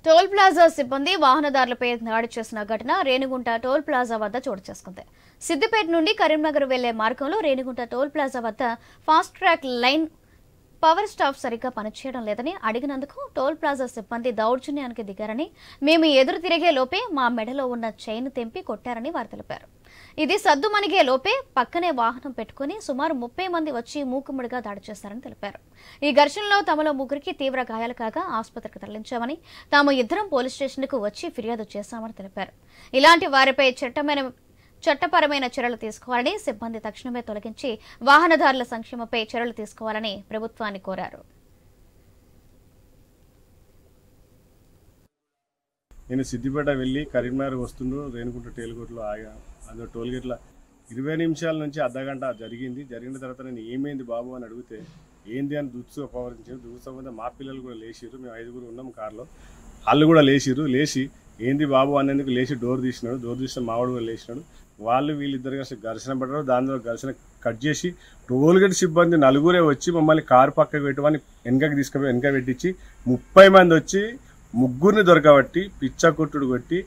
Toll plaza సిబ్బంది వాహనదారులపై దాడి చేసిన ఘటన రేణిగుంట టోల్ ప్లాజా వద్ద చోటు చేసుకుంది. సిద్దిపేట నుండి కరీంనగర్ వెళ్లే మార్గంలో రేణిగుంట టోల్ ప్లాజా వద్ద fast track line power stop సరిగ్గా పనిచేయడం లేదని అడిగినందుకు టోల్ ప్లాజా సిబ్బంది దౌర్జన్యానికి దిగారని, మేము ఎదురు తిరిగే లోపే మా మెడలో ఉన్న చైన్ తెంపి కొట్టారని వారు తెలిపారు. ఇది సద్దుమణిగే లోపే పక్కనే వాహనం పెట్టుకుని సుమారు 30 మంది వచ్చి మూకుమ్మడిగా దాడి చేశారని తెలిపారు. ఈ ఘర్షణలో తమలో ముగ్గురికి తీవ్ర గాయాలు కాగా ఆసుపత్రికి తరలించామని, తాము ఇద్దరం పోలీస్ స్టేషన్కు వచ్చి ఫిర్యాదు చేశామని తెలిపారు. ఇలాంటి వారిపై చట్టపరమైన చర్యలు తీసుకోవాలని, సిబ్బంది తక్షణమే తొలగించి వాహనదారుల సంక్షేమపై చర్యలు తీసుకోవాలని ప్రభుత్వాన్ని కోరారు. నేను సిద్దిపేట వెళ్ళి కరీంనగర్ వస్తుండు రేణిగుంట టేలుగోట్లో ఆగా. అందులో టోల్గేట్ల 20 నిమిషాల నుంచి అర్ధగంట జరిగిన తర్వాత నేను ఏమైంది బాబు అని అడిగితే ఏంది అని దుఃఖపవరించారు. దుఃఖపడితే మా పిల్లలు కూడా లేచిరు, మేము 5గురు ఉన్నాం కార్లో, వాళ్ళు కూడా లేచి ఏంది బాబు అనేందుకు లేచి డోర్ తీసిన మావాడు కూడా లేచినాడు. వీళ్ళిద్దరు ఘర్షణ పడ్డారు. దానిలో ఘర్షణ కట్ చేసి టోల్గేట్ సిబ్బంది 4గురే వచ్చి మమ్మల్ని కారు పక్కకు పెట్టమని వెనక పెట్టించి 30 మంది వచ్చి ముగ్గురిని దొరకబట్టి పిచ్చ కొట్టుడు కొట్టి